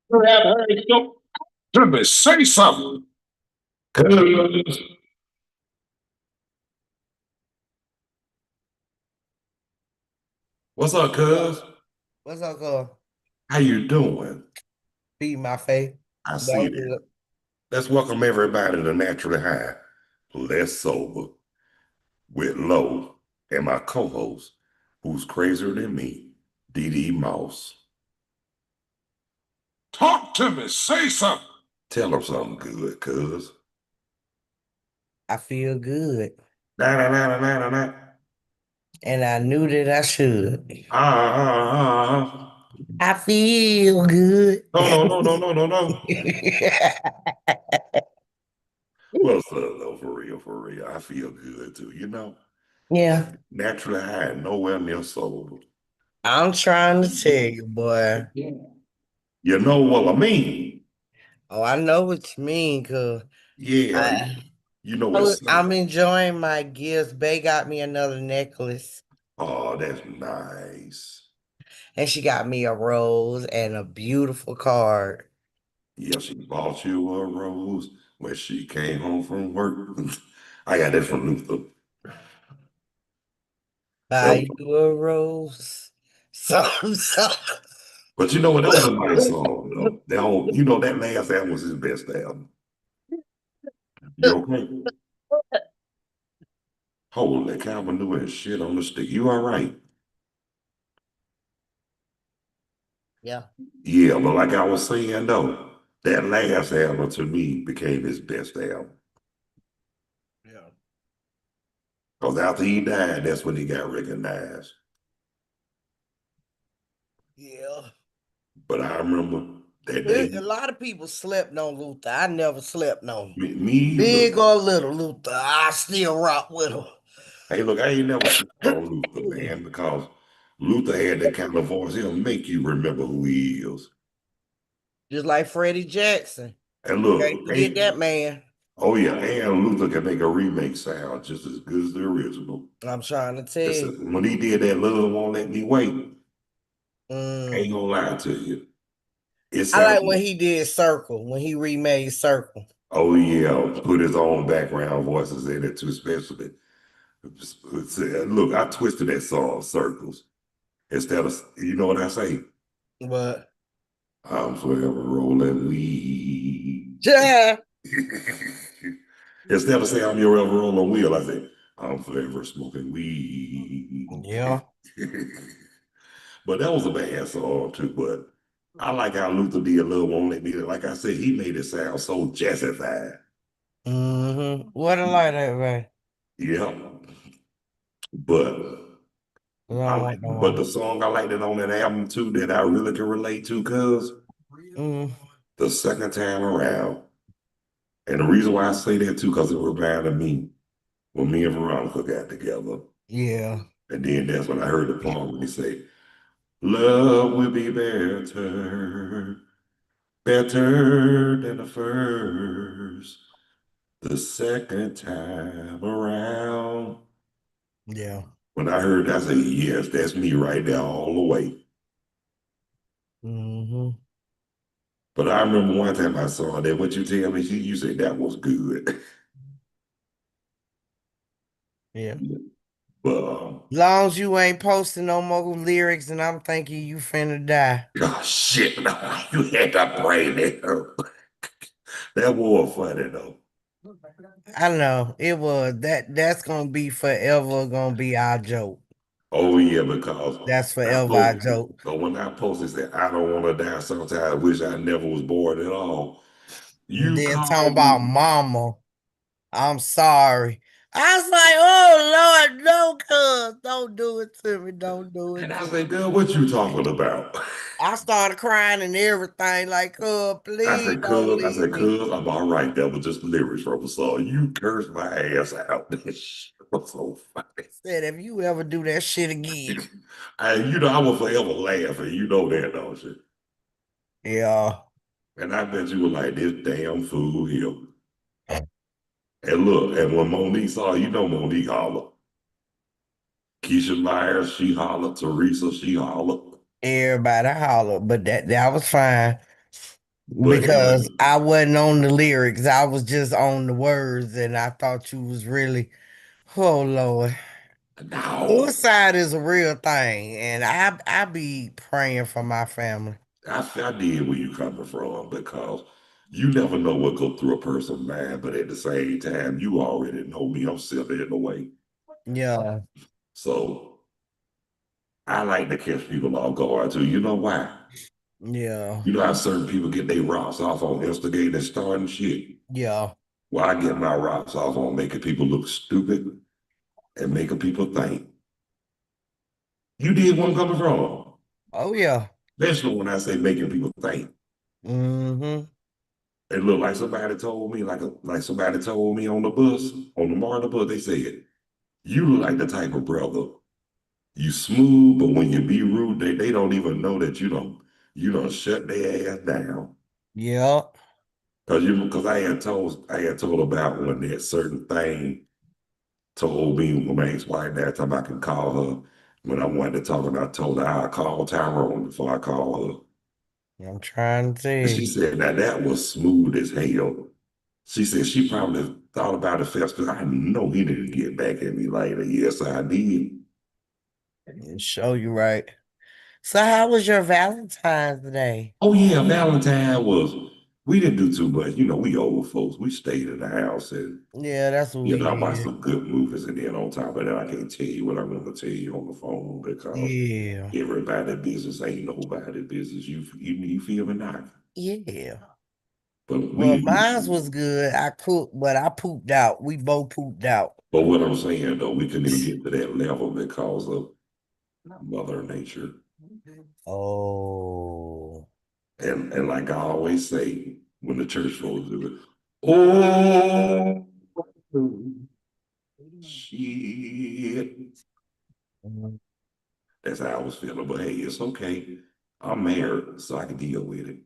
Let me say something. Cuz. What's up, cuz? What's up, girl? How you doing? Feed my face. I That see was that. good. Let's welcome everybody to Naturally High, Less Sober, with Low and my co-host, who's crazier than me, Dee Dee Mouse. Talk to me. Say something. Tell them something good, cuz. I feel good. Na na na na na na na. And I knew that I should. Ah. I feel good. No, no, no, no, no, no, no. What's up, though, for real, for real. I feel good too, you know. Yeah, Naturally high, nowhere near sober. I'm trying to tell you, boy. You know what I mean? Oh, I know what you mean, cause Yeah, I, you know what's up. I'm enjoying my gifts. Bay got me another necklace, Oh, that's nice. and she got me a rose and a beautiful card. Yeah, she bought you a rose when she came home from work. I got that from Luther. That Buy was, you a rose. So. but you know what? That was a nice song, though. That whole, that last album was his best album. You okay? Holy cow, manure and shit on the stick. You all right? Yeah. Yeah, but like I was saying though, that last album to me became his best album. Yeah. Because after he died, that's when he got recognized. Yeah. But I remember that A day, lot of people slept on Luther. I never slept on me either. big or little Luther. I still rock with him. Hey, look, I ain't never slept on Luther, man, because Luther had that kind of voice. He'll make you remember who he is. Just like Freddie Jackson. And Can't look, forget that man. oh yeah, and Luther can make a remake sound just as good as the original. I'm trying to tell It's, you. when he did that Love Won't Let Me Wait, I ain't Mm. gonna lie to you. It I like sounded when he did Circle, when he remade Circle. Oh yeah, put his own background voices in it too, especially. Look, I twisted that song circles instead of you know what I say. But I'm forever rolling weed. yeah, Instead of saying I'm your ever rolling wheel, I say I'm forever smoking weed. yeah. But that was a bad song too. But I like how Luther did Love Won't Let Me. Like I said, he made it sound so jazzified. What a light that way. Yeah. But I don't want no but the more. song I liked it on that album too that I really can relate to, cuz Mm, the second time around. And the reason why I say that too, because it reminded me when me and Veronica got together. yeah. And then that's when I heard the part when he say, Love will be better, better than the first, the second time around. Yeah. When I heard that, I said, yes, that's me right there all the way. hmm But I remember one time I saw that. What you tell me, you said that was good. Yeah. But Long as you ain't posting no more lyrics and I'm thinking you finna die. oh shit, no, you had to bring that up. That was funny though. I know it was that's gonna be forever gonna be our joke. Oh yeah, because That's I forever our posted. joke. So when I posted that I don't want to die, sometimes I wish I never was born at all. And You then talking called about me. mama, I'm sorry. I was like, oh Lord, no, cuz don't do it to me. Don't do And it I to said, me. girl, what you talking about? I started crying and everything, like, please don't I leave said, me. cuz, I'm all right. That was just lyrics from a song. You cursed my ass out. That shit was so funny. Said if you ever do that shit again. I will forever laughing. You know that, don't you? Yeah. And I bet you were like, this damn fool here. And look, and when Monique saw, Monique hollered. Keisha Myers, she hollered. Teresa, she hollered. Everybody holler, but that was fine. But Because anyway, I wasn't on the lyrics. I was just on the words and I thought you was really, oh Lord. no, Suicide is a real thing, and I be praying for my family. I did where you coming from because you never know what go through a person's mind. But at the same time, you already know me. I'm silly in a way. Yeah, So I like to catch people off guard too. You know why? yeah, You know how certain people get their rocks off on instigating and starting shit? yeah. Well, I get my rocks off on making people look stupid and making people think. You did where I'm coming from. Oh yeah. Especially when I say making people think. Mm-hmm. It looked like somebody told me, like somebody told me on the bus, on the Marta bus, they said, you look like the type of brother. You smooth, but when you be rude, they don't even know that you don't shut their ass down. Yeah. Because I had told about when that certain thing told me when my ex-wife that time I can call her when I wanted to talk and I told her I'd call Tyrone before I call her. I'm trying to tell And she you. said, now that was smooth as hell. She said she probably thought about it first because I know he didn't get back at me later. Yes, I did. Show you right. So how was your Valentine's Day? Oh yeah, Valentine was we didn't do too much. We old folks. We stayed in the house and Yeah, that's what we I watched did. some good movies and then on top of that, I can't tell you what I'm gonna tell you on the phone because Yeah. everybody business ain't nobody business. You feel me now? Yeah. But we Well, didn't do mine too was much. good. I cooked, but I pooped out. We both pooped out. But what I'm saying though, we couldn't even get to that level because of Mother Nature. Oh. And like I always say when the church folks do it, oh shit. Mhm. That's how I was feeling. But hey, it's okay. I'm married, so I can deal with it.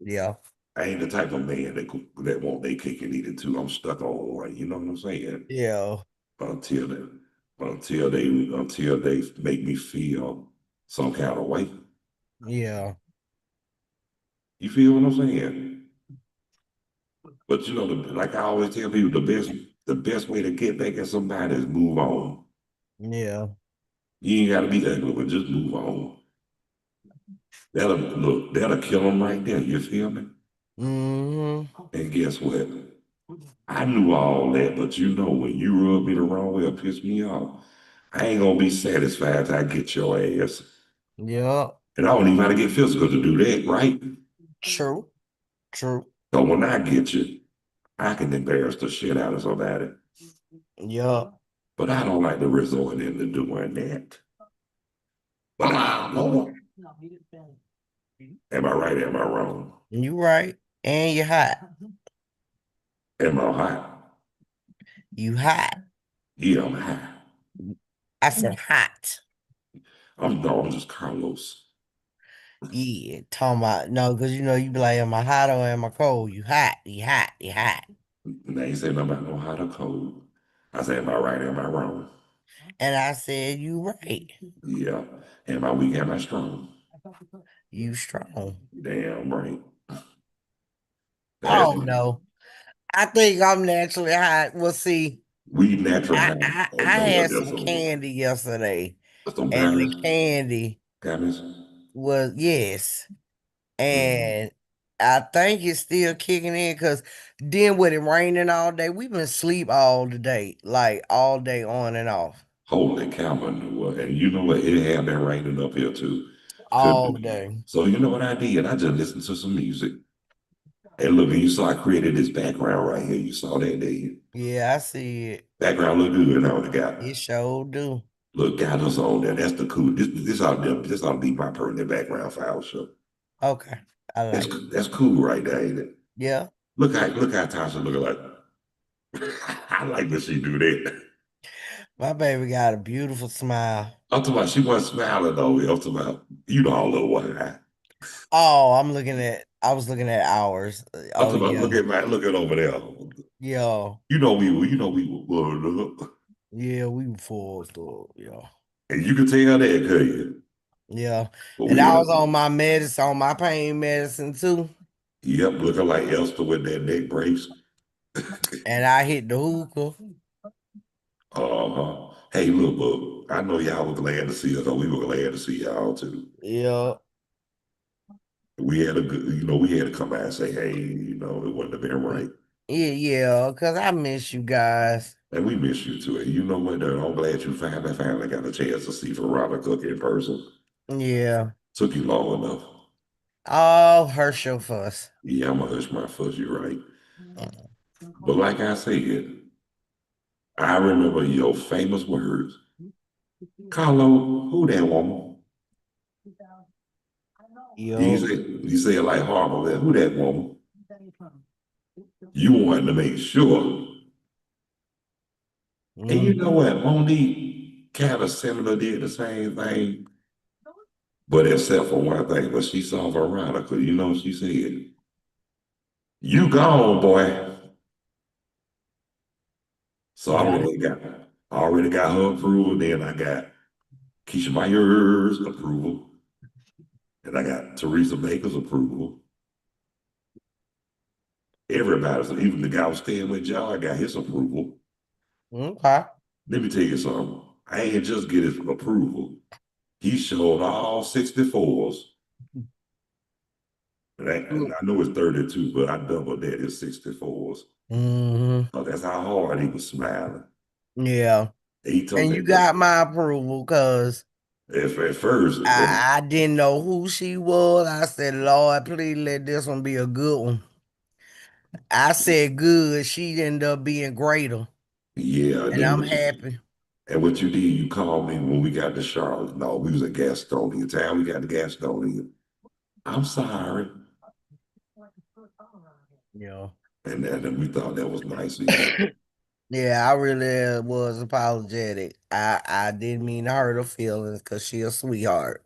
Yeah. I ain't the type of man that want their cake and eat it too. I'm stuck on one. You know what I'm saying? Yeah. Until they, until they make me feel some kind of way. Yeah. You feel what I'm saying? But like I always tell people, the best way to get back at somebody is move on. Yeah. You ain't got to be ugly, but just move on. That'll kill them right there. You feel me? Hmm. And guess what? I knew all that, but when you rub me the wrong way or piss me off, I ain't gonna be satisfied till I get your ass. Yeah. And I don't even have to get physical to do that, right? True. True. So when I get you, I can embarrass the shit out of somebody. Yeah. But I don't like to resort into doing that. But I do it. Am I right? Am I wrong? You right. And you hot. Am I hot? You hot. Yeah, I'm high. I said hot. No, I'm just Carlos. Yeah. Talking about no, because you be like, am I hot or am I cold? You hot. You hot. You hot. And they ain't saying nothing about no hot or cold. I say, am I right? Am I wrong? And I said, you right. Yeah. Am I weak? Am I strong? You strong. Damn right. That's Oh no. I think I'm naturally hot. Well, see, we natural I, high. I Oh I no, what had that's some some candy yesterday, some and the Paris candy Paris. was yes, Mm. and I think it's still kicking in because then with it raining all day, we've been asleep all the day, like all day on and off, Holy cow, manure. And you know what? It had been raining up here too. Could all be. day. So you know what I did? I just listened to some music. And look, and you saw I created this background right here. You saw that, did you? Yeah, I see it. Background look good. Now it got It sure do. look got us on there. That's the cool. This ought to be my permanent background file show. Okay, I That's like it. that's cool right there, ain't it? Yeah, Look how Tasha looking like. I like when she do that. my baby got a beautiful smile. I'm talking about she wasn't smiling though. I'm talking about all know why. Oh, I was looking at ours. I'm Oh talking about yeah, look at over there. yeah. You know we were up. Yeah, we were full store, yeah. And you can tell that, could you? Yeah. But And we I were was on my medicine, on my pain medicine too. Yep, looking like Elster with that neck brace. and I hit the hookah. Uh-huh. Hey, look, but I know y'all were glad to see us, or we were glad to see y'all too. Yeah, We had a good, we had to come out and say, hey, it wouldn't have been right. yeah, cause I miss you guys. And we miss you too. And you know what, though? I'm glad you finally got a chance to see Veronica in person. Yeah. Took you long enough. Oh, Herschel fuss. Yeah, I'm gonna hush my fuss, you're right. But like I said, I remember your famous words. Carlo, who that woman? Yo. You say it like horrible, man. Who that woman? You wanted to make sure. And you know Mm, what? Monique kind of similar did the same thing, but except for one thing. But she saw Veronica, she said, you gone, boy. So yeah. I already got her approval. Then I got Keisha Myers' approval. And I got Teresa Baker's approval. Everybody's, even the guy who was staying with y'all, I got his approval. Okay. Let me tell you something. I ain't just get his approval. He showed all 64s. And I know it's 32, but I doubled that. It's 64s. Mm-hmm. So that's how hard he was smiling. Yeah. He told And me you got my approval because at first, I didn't know who she was. I said, Lord, please let this one be a good one. I said good. She ended up being greater. yeah, and And then I'm happy. what you did, you called me when we got to Charlotte. No, we was at Gastonia. Town we got to Gastonia. I'm sorry. Yeah. And we thought that was nice of you. Yeah, I really was apologetic. I didn't mean to hurt her feelings because she a sweetheart.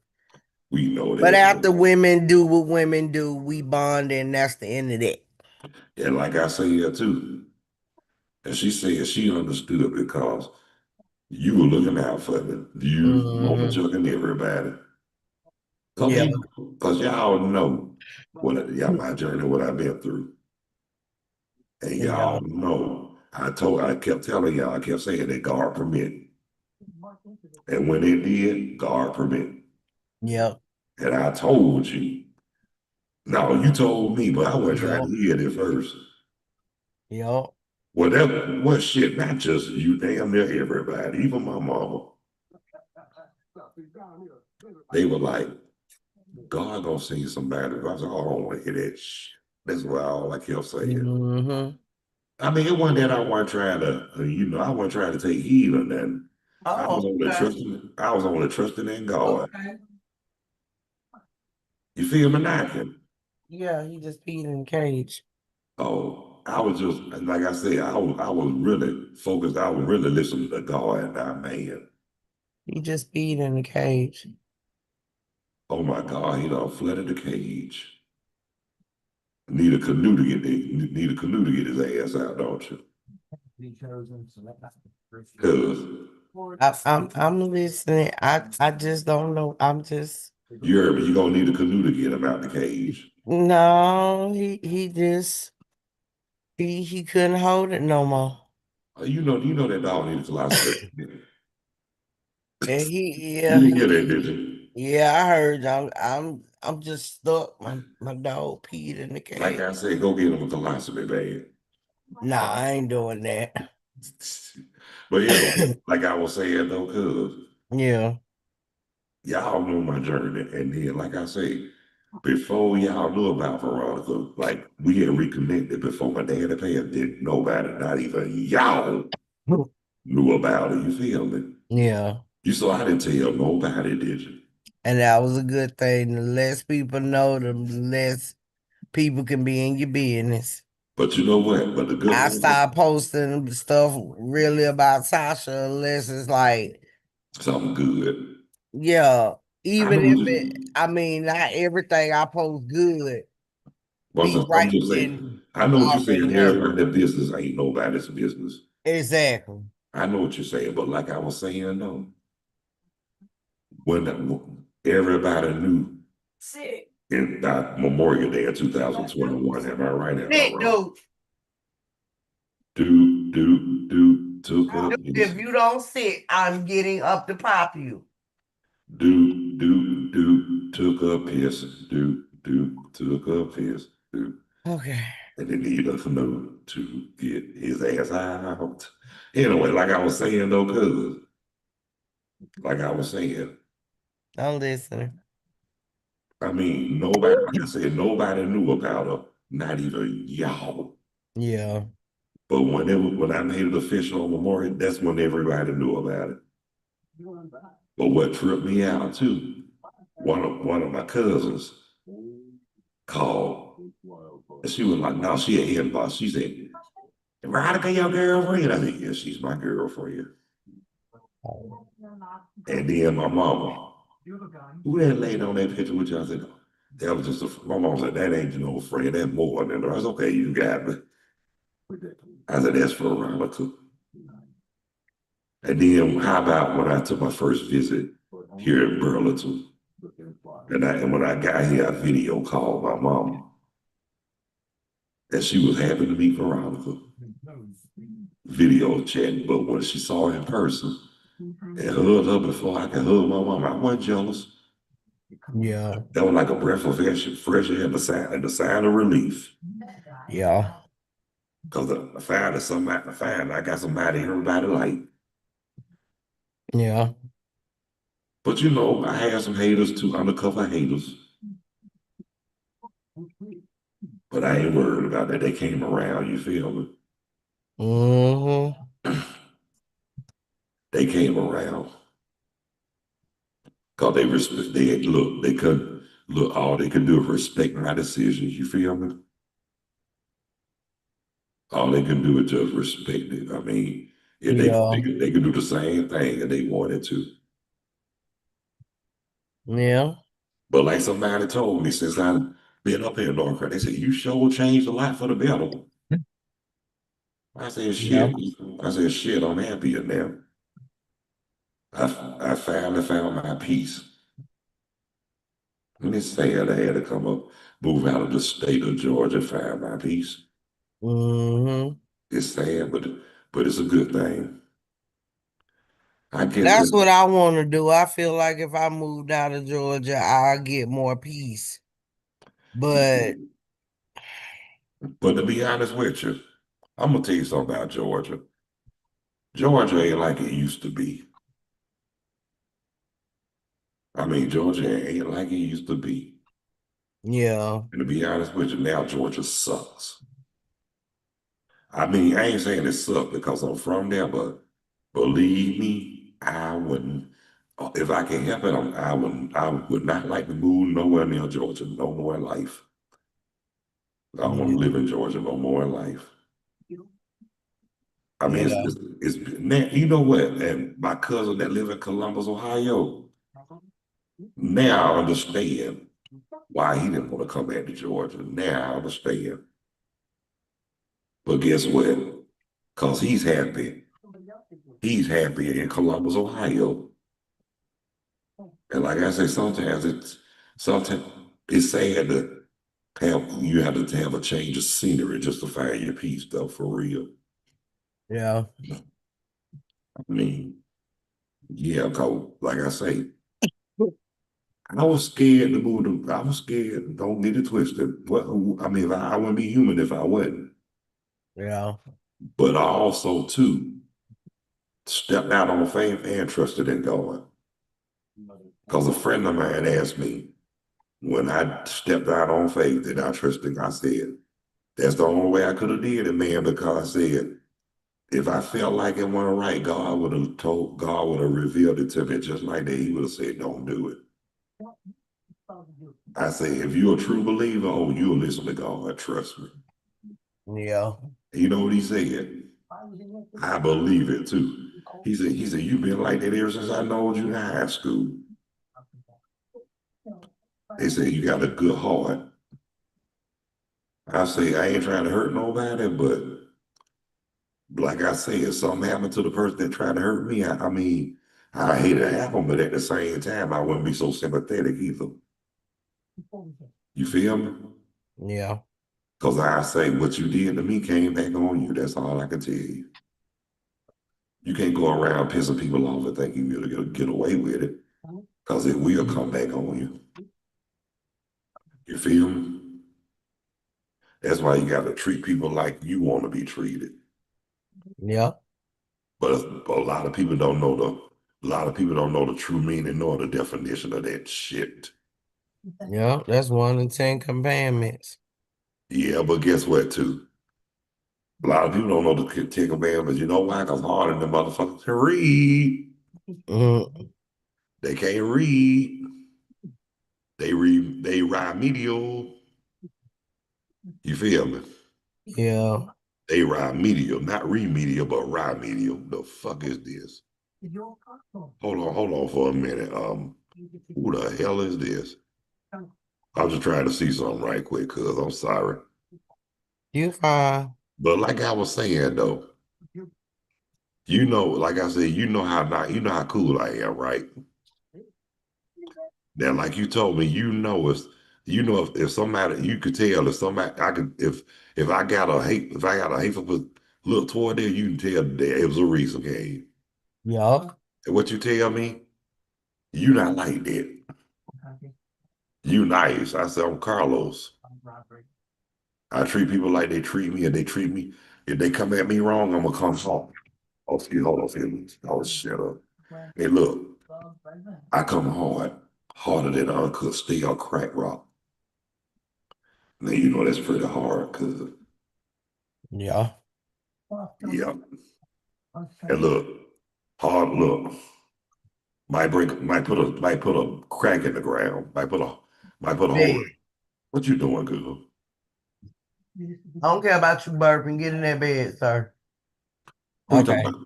We know But that. after women do what women do, we bond, and that's the end of that. And like I say here too, and she said she understood because you were looking out for me. You, Mama Hmm. Chuck, and everybody. Yeah. Because y'all know my journey, what I've been through. And Yeah. y'all know. I kept telling y'all, I kept saying that God permit. And when it did, God permit. Yeah. And I told you. No, you told me, but I wasn't trying Yeah. to hear it at first. Yeah. Whatever, what shit, not just you, damn near everybody, even my mama. They were like, God gonna send you somebody. I was like, oh, I don't want to hear that shit. That's what all I kept saying. Hmm. I mean, it wasn't that I wasn't trying to, I wasn't trying to take heed or nothing. Oh, okay. I was only trusting in God. Okay. You feel me, Nike? Yeah, he just peed in the cage. Oh, I was just, like I said, I was really focused. I was really listening to God and not man. He just peed in the cage. Oh my God, he done flooded the cage. Need a canoe to get need a canoe to get his ass out, don't you? Cause I'm listening. I just don't know. I'm just you heard me, you gonna need a canoe to get him out the cage. no. He just he couldn't hold it no more. You know that dog need a colostomy. And he You yeah didn't hear that, did you? yeah I heard. I'm just stuck. My dog peed in the Like cage. I said, go get him a colostomy bag. Nah, I ain't doing that. But anyway, like I was saying though, cuz Yeah. y'all know my journey. And then, like I say, before y'all knew about Veronica, like we had reconnected before my daddy passed, didn't nobody, not even y'all, knew about it. You feel me? Yeah. You saw I didn't tell nobody, did you? And that was a good thing. The less people know, the less people can be in your business. But you know what? But the good I thing, start posting stuff really about Sasha unless it's like, something good. yeah, I even know if what it, you. I mean, not everything I post good be I'm right just and saying. I know what you're already saying. handled. Everybody's business ain't nobody's business. Exactly. I know what you're saying, but like I was saying, though, when everybody knew. in Memorial Day of 2021. Am I right? Am I Sit, wrong? dude. Took a piss. If you don't sit, I'm getting up to pop you. Took a piss. Took a piss. Okay. And they need a canoe to get his ass out. Anyway, like I was saying though, cuz, like I was saying, I'm listening. I mean, nobody, like I said, nobody knew about her, not even y'all. Yeah. But when I made it official on Memorial, that's when everybody knew about it. But what tripped me out too, one of my cousins called, and she was like, "No, she an inbox." She said, "Veronica, your girlfriend?" I said, "Yeah, she's my girlfriend." And then my mama, who that lady on that picture with you? I said, that was just my mom said, that ain't no friend, that's more than her. I said, okay, you got me. I said, that's Veronica. And then how about when I took my first visit here in Burlington? And when I got here, I video called my mom. And she was happy to meet Veronica. Video chatting, but when she saw her in person and hugged her before I could hug my mom, I wasn't jealous. Yeah. That was like a breath of fresh air and the sign of relief. Yeah. Because I found somebody, I got somebody everybody like. Yeah. But I had some haters too, undercover haters. But I ain't worried about that. They came around, you feel me? Mm-hmm. They came around. Because they could look, all they could do is respect my decisions, you feel me? All they can do is just respect it. I mean, if Yeah. they could do the same thing if they wanted to. Yeah. But like somebody told me since I've been up here in North Carolina, they said, you sure changed a lot for the better. I said, Yeah. shit. I said, shit, I'm happier now. I finally found my peace. And it's sad I had to come up, move out of the state of Georgia, find my peace. Mm-hmm. It's sad, but it's a good thing. I guess That's that, what I want to do. I feel like if I moved out of Georgia, I'll get more peace. But but to be honest with you, I'm gonna tell you something about Georgia. Georgia ain't like it used to be. I mean, Georgia ain't like it used to be. yeah. And to be honest with you, now Georgia sucks. I mean, I ain't saying it sucks because I'm from there, but believe me, I wouldn't. If I can help it, I would not like to move nowhere near Georgia no more in life. I don't want to Yeah. live in Georgia no more in life. I mean, Yeah. now, you know what? And my cousin that live in Columbus, Ohio, now I understand why he didn't want to come back to Georgia. Now I understand. But guess what? Because he's happy. He's happy in Columbus, Ohio. And like I say, sometimes it's sad to have a change of scenery just to find your peace, though, for real. Yeah. I mean, yeah, cause like I say, I was scared to move to, I was scared, don't get it twisted. But I mean, I wouldn't be human if I wasn't. Yeah. But I also too stepped out on faith and trusted in God. Because a friend of mine asked me when I stepped out on faith that I trusted, I said, that's the only way I could have did it, man, because I said, if I felt like it wasn't right, God would have revealed it to me just like that. He would have said, don't do it. I say, if you're a true believer, oh, you'll listen to God, trust me. Yeah. You know what he said? I believe it too. He said, you've been like that ever since I know you in high school. They say you got a good heart. I say, I ain't trying to hurt nobody, but like I said, if something happened to the person that tried to hurt me, I mean, I hate it happen, but at the same time, I wouldn't be so sympathetic either. You feel me? Yeah. Because I say what you did to me came back on you. That's all I can tell you. You can't go around pissing people off and thinking you're going to get away with it because it will come back on you. You feel me? That's why you got to treat people like you want to be treated. Yeah. But a lot of people don't know a lot of people don't know the true meaning nor the definition of that shit. Yeah. That's one of the 10 commandments. Yeah, but guess what, too? A lot of people don't know the Ten Commandments. You know why? Because hard in the motherfuckers can read. Mm, They can't read. They remedial. You feel me? yeah. They remedial, not remedial, but remedial. The fuck is this? Hold on for a minute. Who the hell is this? I'm just trying to see something right quick, cuz I'm sorry. You fine. But like I was saying though, you know, like I said, you know how cool I am, right? Now, like you told me, you know if somebody you could tell if somebody I could if I got a hateful look toward there, you can tell that it was a reason, okay? Yeah. And what you tell me, you not like that. You nice. I said I'm Carlos. I treat people like they treat me, and they treat me. If they come at me wrong, I'm gonna come hard. Oh, excuse, hold on, excuse me. Oh, shut up. Hey, look, I come hard, harder than Uncle Steel Crack Rock. Now you know that's pretty hard, cause Yeah. yeah. And look, hard look might put a crack in the ground, might put a hole in. Bed. What you doing, girl? I don't care about you burping. Get in that bed, sir. Who you talking Okay. about?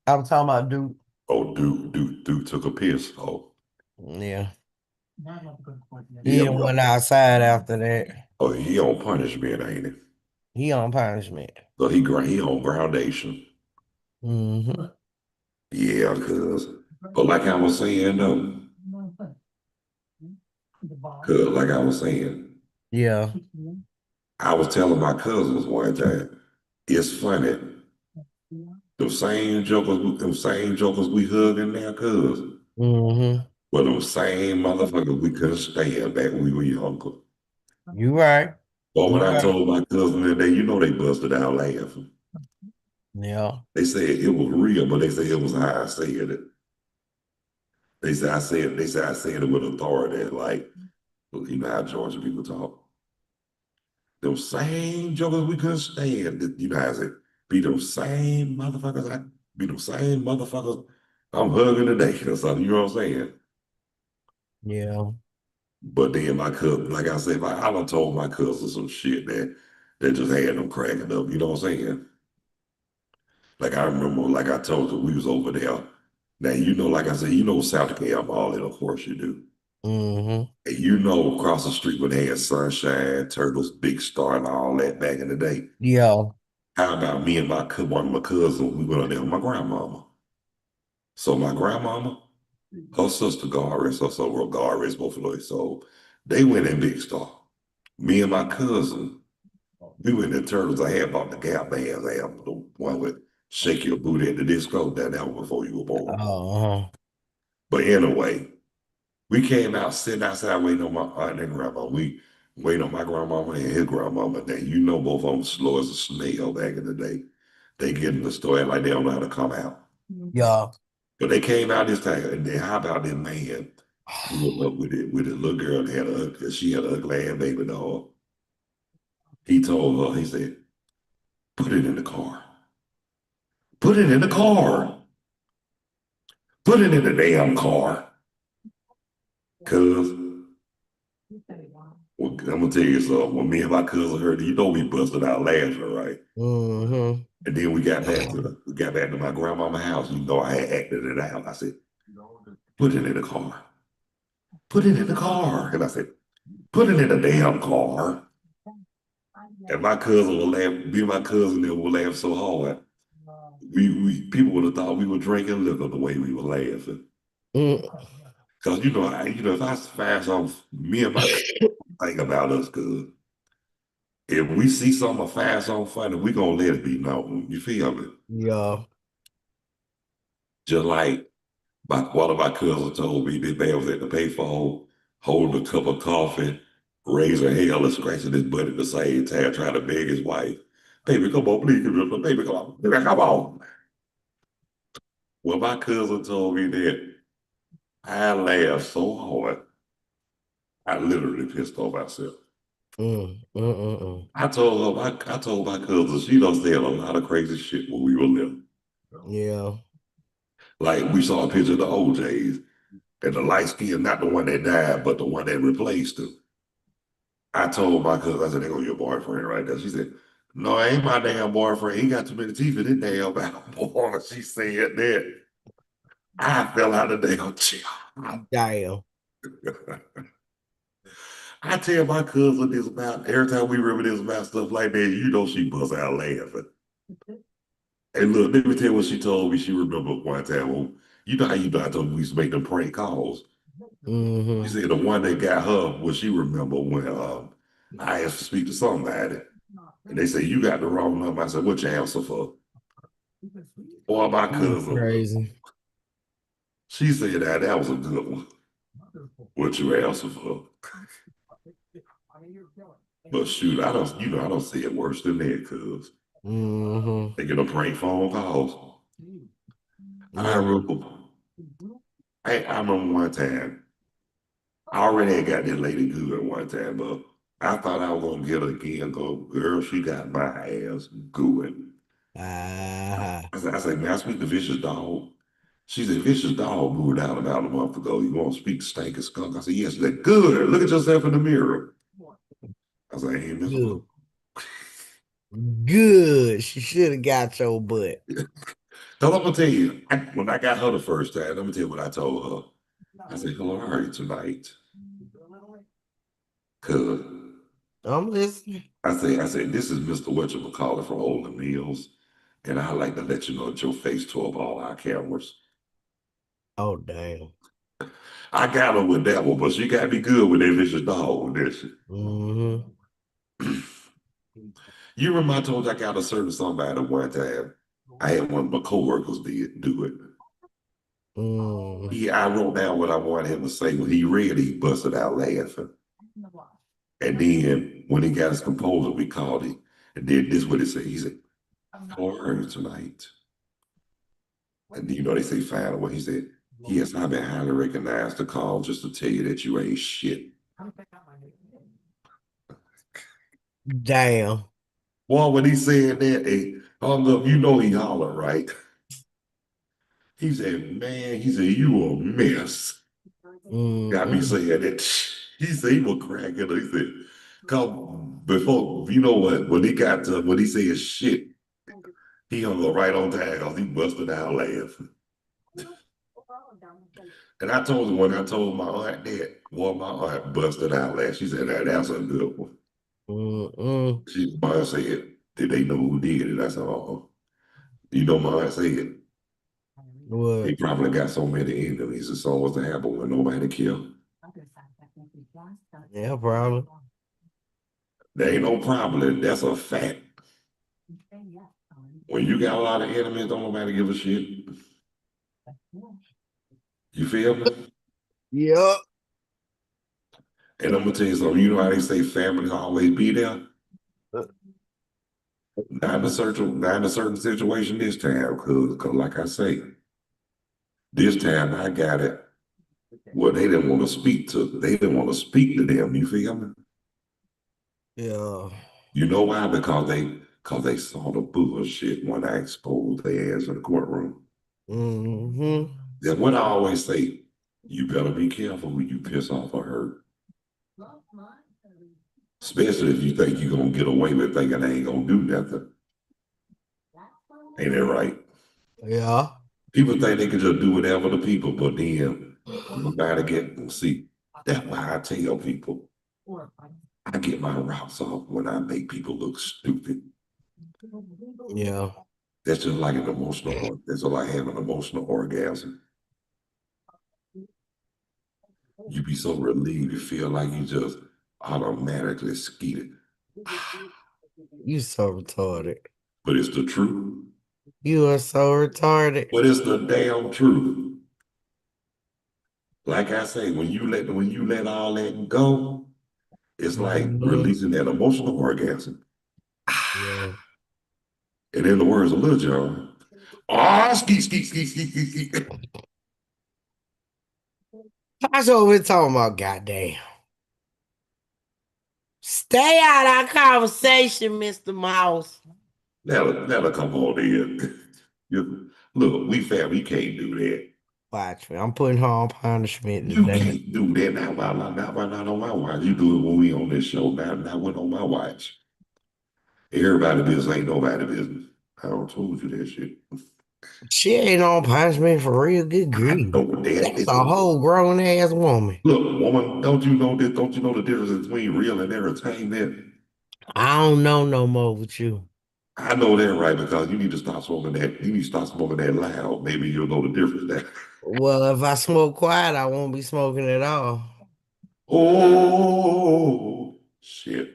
I'm talking about Duke. Oh, dude took a piss. Oh, Yeah. He yeah, done bro. went outside after that. Oh, he on punishment, ain't he? He on punishment. So he on groundation. Mm-hmm. Yeah, cuz. But like I was saying though, cuz like I was saying, Yeah. I was telling my cousins one time, it's funny. Them same jokers we hugging now, cuz. Mm-hmm. But them same motherfuckers we couldn't stand back when we were younger. You right. But when You I right. told my cousin that day, you know they busted out laughing. Yeah. They said it was real, but they said it was how I said it. They said I said it with authority, like you know how Georgia people talk. Them same jokers we couldn't stand. You know how I said, be them same motherfuckers. I be them same motherfuckers I'm hugging today or something. You know what I'm saying? Yeah. But then my cousin, like I said, I done told my cousin some shit that just had them cracking up. You know what I'm saying? Like I remember, like I told you, we was over there. Now you know, like I said, you know South Carolina, all that, of course you do. Mm-hmm. And you know across the street when they had Sunshine, Turtles, Big Star, and all that back in the day. Yeah. How about me and one of my cousins, we went up there with my grandmama. So my grandmama, her sister, God rest her soul, God rest both of those soul, they went in Big Star. Me and my cousin, we went in Turtles. I had bought the Gap bands. I had the one with Shake Your Booty at the disco. That was before you were born. Uh-huh. But anyway, we came out sitting outside waiting on my aunt and grandma. We waiting on my grandmama and his grandmama. Now, you know both of them slow as a snail back in the day. They get in the store and like they don't know how to come out. Yeah. But they came out this time. And then how about this man pulled up with it little girl that she had a ugly ass baby doll. He told her, he said, put it in the car. Put it in the car. Put it in the damn car. Cuz, well, I'm gonna tell you something. When me and my cousin heard it, you know we busted out laughing, right? Mm-hmm. And then we got back to my grandmama's house. You know I had acted it out. I said, put it in the car. Put it in the car. And I said, put it in the damn car. And my cousin would laugh, me and my cousin there would laugh so hard. We people would have thought we were drinking liquor the way we were laughing. Mm. Cause you know, if I find something, me and my thing about us, cuz if we see something fast on funny, we gonna let it be known. You feel me? Yeah. Just like one of my cousins told me this man was at the payphone holding a cup of coffee, raising hell and scratching his butt at the same time, trying to beg his wife, baby, come on, please, baby, come on, baby, come on. Well, my cousin told me that, I laughed so hard, I literally pissed off myself. I told her, I told my cousin, she done said a lot of crazy shit when we were little. Yeah. Like we saw a picture of the OJs, and the light skin, not the one that died, but the one that replaced him. I told my cousin, I said, there go your boyfriend right there. She said, no, ain't my damn boyfriend. He got too many teeth in his damn mouth. She said that. I fell out of the damn chair. Damn. I tell my cousin this about, every time we remember this about stuff like that, you know she busts out laughing. And look, let me tell you what she told me. She remembered one time. Well, you know how I told me we used to make them prank calls. She Mm-hmm. said the one that got her, what she remember when I asked to speak to somebody. And they say, you got the wrong number. I said, what you answer for? Or my cousin. Crazy. She said that was a good one. What you answer for? But shoot, I don't see it worse than that, cuz Mm-hmm. they get a prank phone calls. I Yeah. remember, I remember one time, I already had got this lady good one time, but I thought I was gonna get her again. Go, girl, she got my ass good. Ah. I said, man, I speak to Vicious Dog. She said, Vicious Dog moved out about a month ago. You want to speak to Stank and Skunk? I said, yes. She said, good. Look at yourself in the mirror. I said, I ain't missing Good. Good. She should have got your butt. So I'm gonna tell you, when I got her the first time, let me tell you what I told her. I said, hello, how are you tonight? Cause I'm listening. I said, this is Mr. Whatchamacallit from Olin Mills. And I'd like to let you know that your face tore up all our cameras. Oh, damn. I got her with that one, but she got me good with that Vicious Dog, didn't she? Mm-hmm. You remember I told you I got a certain somebody one time. I had one of my coworkers did do it. Mm. I wrote down what I wanted him to say. When he read it, he busted out laughing. And then when he got his composer, we called him. And then this is what he said. He said, how are you tonight? And you know, they say fine. What he said, yes, I've been highly recognized to call just to tell you that you ain't shit. Damn. Well, when he said that, hey, hung up, you know he hollered, right? He said, man, he said, you a mess. Got me Mm-mm. saying that. He said he was cracking. He said, come before, you know what, when he said shit, he hung up right on time because he busted out laughing. And I told him when I told my aunt that, well, my aunt busted out laughing. She said, that's a good one. Mm-mm. My aunt said, did they know who did it? I said, oh, you know, my aunt said, they What? probably got so many enemies and so what's to happen when nobody killed. Yeah, probably. There ain't no problem. That's a fact. When you got a lot of enemies, don't nobody give a shit. You feel me? Yep. And I'm gonna tell you something. You know how they say family always be there? Not in a certain situation this time, cause like I say, this time I got it. Well, they didn't want to speak to. They didn't want to speak to them. You feel me? Yeah. You know why? Because they saw the bullshit when I exposed their ass in the courtroom. Mm-hmm. That's what I always say. You better be careful who you piss off or hurt. Especially if you think you're gonna get away with thinking they ain't gonna do nothing. Ain't that right? Yeah. People think they can just do whatever to people, but then nobody get them. See, that's why I tell people I get my rocks off when I make people look stupid. Yeah. That's just like an emotional, that's just like having an emotional orgasm. You be so relieved, you feel like you just automatically skeeted. You so retarded. But it's the truth. You are so retarded. But it's the damn truth. Like I say, when you let all that go, it's like Mhm. releasing that emotional orgasm. Yeah. And in the words of Lil Jon, ah, ski, ski, ski, ski, ski, ski. That's what we're talking about, goddamn. Stay out of our conversation, Mr. Mouse. That'll come on in. Look, we family, you can't do that. Watch me. I'm putting her on punishment You today. can't do that. Not on my watch. You do it when we on this show. Not when on my watch. Everybody business ain't nobody business. I don't told you that shit. She ain't on punishment for real. Good I grief. know that. That's a whole grown ass woman. Look, woman, don't you know this? Don't you know the difference between real and entertainment? I don't know no more with you. I know that right because you need to stop smoking that. You need to stop smoking that loud. Maybe you'll know the difference there. Well, if I smoke quiet, I won't be smoking at all. Oh shit!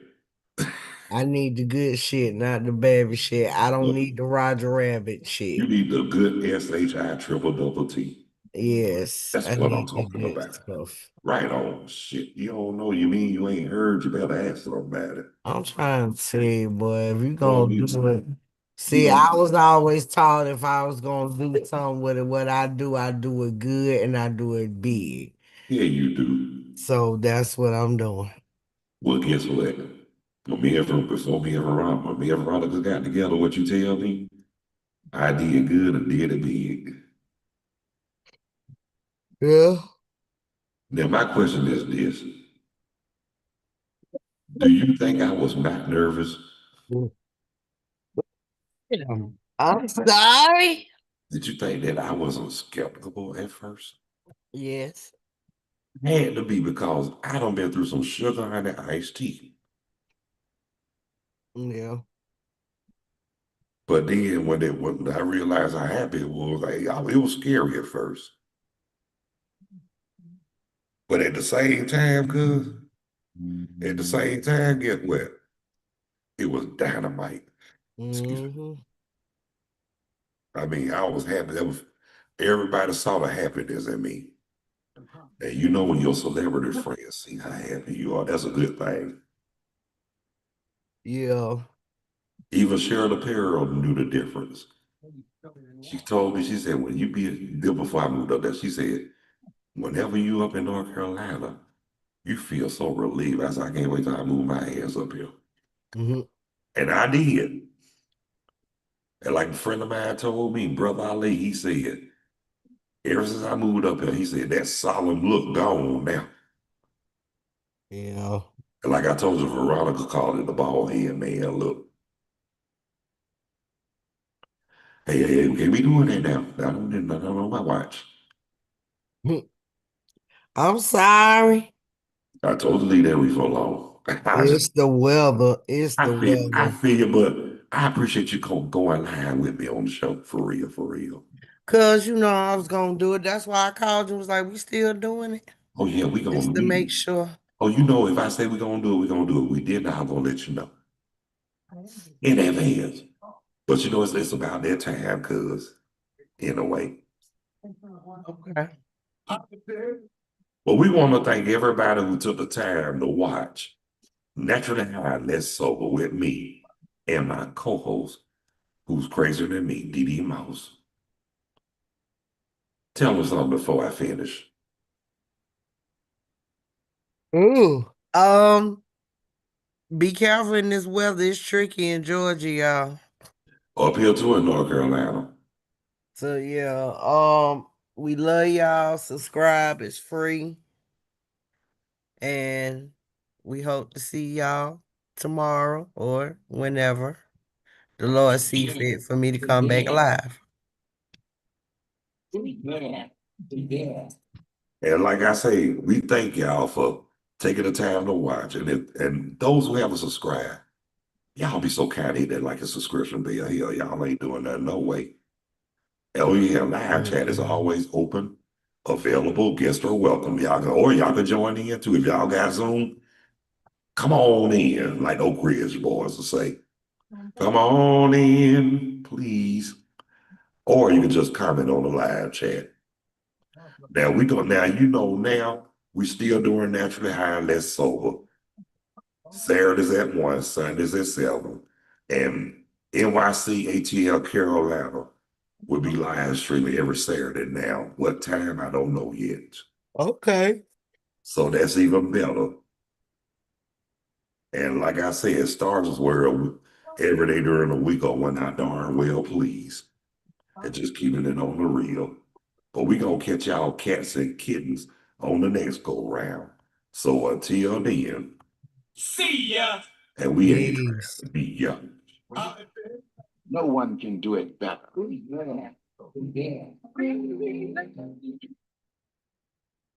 I need the good shit, not the baby shit. I don't Look, need the Roger Rabbit you shit. need the good SHI triple double T. Yes, That's I what I'm need the talking good about. stuff. Right on. Shit, you don't know. You mean you ain't heard? You better ask somebody. I'm trying to say, boy, if you Gonna gonna be, do it. you See, I gonna, was always taught if I was gonna do something with it, what I do it good and I do it big. yeah, you do. So that's what I'm doing. Well, guess what? Before me and Veronica got together, what you tell me? I did good and did it big. Yeah. Now, my question is this. Do you think I was not nervous? I'm sorry. Did you think that I wasn't skeptical at first? Yes. Had to be because I done been through some sugar honey iced tea. Yeah. But then when I realized how happy it was, it was scary at first. But at the same time, get what? It was dynamite. Excuse me. Hmm. I mean, I was happy. Everybody saw the happiness in me. And you know when your celebrity friends see how happy you are, that's a good thing. Yeah. Even Cheryl Pearl knew the difference. She told me, she said, when you be there before I moved up there, she said, whenever you up in North Carolina, you feel so relieved. I said, I can't wait till I move my ass up here. Hmm. And I did. And like a friend of mine told me, Brother Ali, he said, ever since I moved up here, he said, that solemn look gone now. Yeah. And like I told you, Veronica called it the bald head man look. Hey, we can't be doing that now. Not on my watch. I'm sorry. I told you to leave that reefer alone. It's the weather. It's the I weather. feel you, but I appreciate you going live with me on the show. For real, for real. Cause you know I was gonna do it. That's why I called you. Was like, we still doing it, Oh yeah, just to make sure. oh, you know, if I say we're gonna do it, we're gonna do it. We did not, I'm gonna let you know in advance. But you know, it's about that time, cuz in a way. Okay. But we want to thank everybody who took the time to watch Naturally High Less Sober with me and my co-host, who's crazier than me, Dee Dee Mouse. Tell them something before I finish. Ooh. Be careful in this weather. It's tricky in Georgia, y'all. Up here too in North Carolina. So yeah, we love y'all. Subscribe, it's free. And we hope to see y'all tomorrow or whenever the Lord see fit for me to come back alive. And like I say, we thank y'all for taking the time to watch. And those who haven't subscribed, y'all be so kind of hit that like a subscription bell. Hell, y'all ain't doing that no way. Oh yeah, live chat is Mm-mm. always open, available. Guests are welcome. Y'all can join in too if y'all got Zoom. come on in, like Oak Ridge boys will say. Come on in, please. Or you can just comment on the live chat. Now now we still doing naturally high and less sober. Saturdays at 1, Sundays at 7. And NYC ATL Carolina will be live streaming every Saturday now. What time, I don't know yet. Okay. So that's even better. And like I said, Stars World every day during the week or when I darn well please. And just keeping it on the real. But we gonna catch y'all cats and kittens on the next go round. So until then, see ya. And we ain't trying Peace. to be ya. No one can do it better.